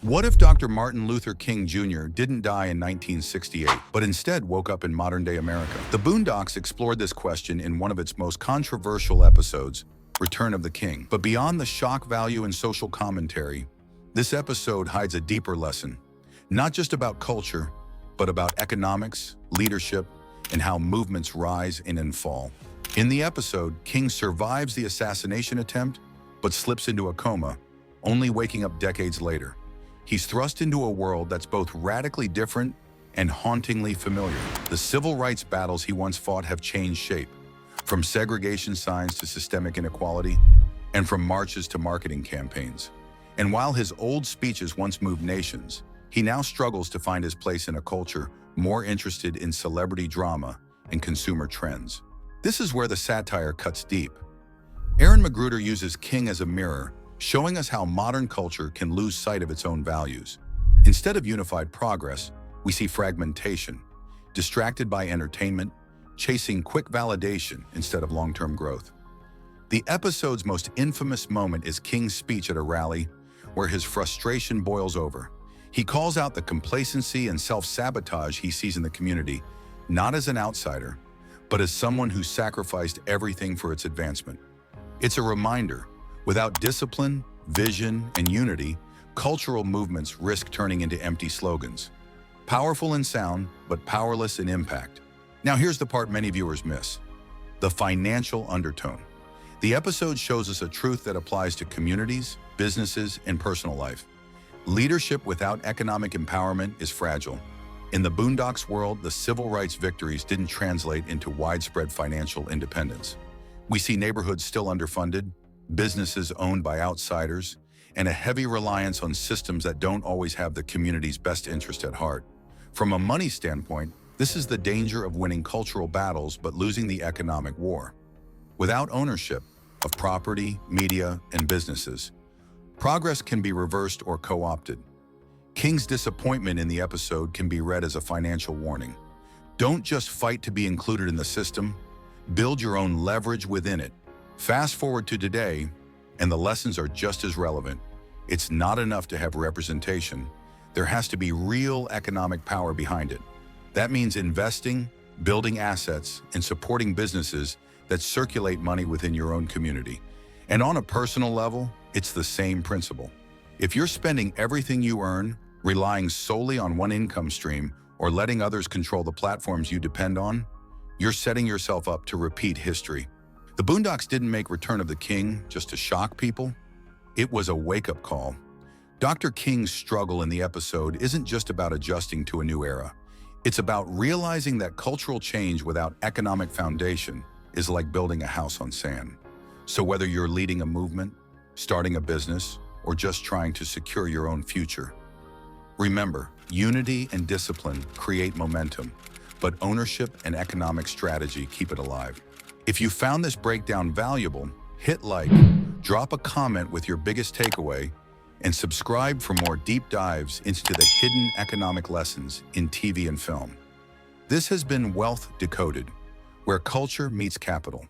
What if Dr. Martin Luther King Jr. didn't die in 1968, but instead woke up in modern-day America? The Boondocks explored this question in one of its most controversial episodes, Return of the King. But beyond the shock value and social commentary, this episode hides a deeper lesson, not just about culture, but about economics, leadership, and how movements rise and fall. In the episode, King survives the assassination attempt, but slips into a coma, only waking up decades later. He's thrust into a world that's both radically different and hauntingly familiar. The civil rights battles he once fought have changed shape, from segregation signs to systemic inequality, and from marches to marketing campaigns. And while his old speeches once moved nations, he now struggles to find his place in a culture more interested in celebrity drama and consumer trends. This is where the satire cuts deep. Aaron Magruder uses King as a mirror, showing us how modern culture can lose sight of its own values. Instead of unified progress, we see fragmentation, distracted by entertainment, chasing quick validation instead of long-term growth. The episode's most infamous moment is King's speech at a rally, where his frustration boils over. He calls out the complacency and self-sabotage he sees in the community, not as an outsider, but as someone who sacrificed everything for its advancement. It's a reminder: without discipline, vision, and unity, cultural movements risk turning into empty slogans. Powerful in sound, but powerless in impact. Now here's the part many viewers miss: the financial undertone. The episode shows us a truth that applies to communities, businesses, and personal life. Leadership without economic empowerment is fragile. In the Boondocks world, the civil rights victories didn't translate into widespread financial independence. We see neighborhoods still underfunded, businesses owned by outsiders, and a heavy reliance on systems that don't always have the community's best interest at heart. From a money standpoint, this is the danger of winning cultural battles but losing the economic war. Without ownership of property, media, and businesses, progress can be reversed or co-opted. King's disappointment in the episode can be read as a financial warning. Don't just fight to be included in the system, build your own leverage within it. Fast forward to today, and the lessons are just as relevant. It's not enough to have representation. There has to be real economic power behind it. That means investing, building assets, and supporting businesses that circulate money within your own community. And on a personal level, it's the same principle. If you're spending everything you earn, relying solely on one income stream, or letting others control the platforms you depend on, you're setting yourself up to repeat history. The Boondocks didn't make Return of the King just to shock people. It was a wake-up call. Dr. King's struggle in the episode isn't just about adjusting to a new era. It's about realizing that cultural change without economic foundation is like building a house on sand. So whether you're leading a movement, starting a business, or just trying to secure your own future, remember, unity and discipline create momentum, but ownership and economic strategy keep it alive. If you found this breakdown valuable, hit like, drop a comment with your biggest takeaway, and subscribe for more deep dives into the hidden economic lessons in TV and film. This has been Wealth Decoded, where culture meets capital.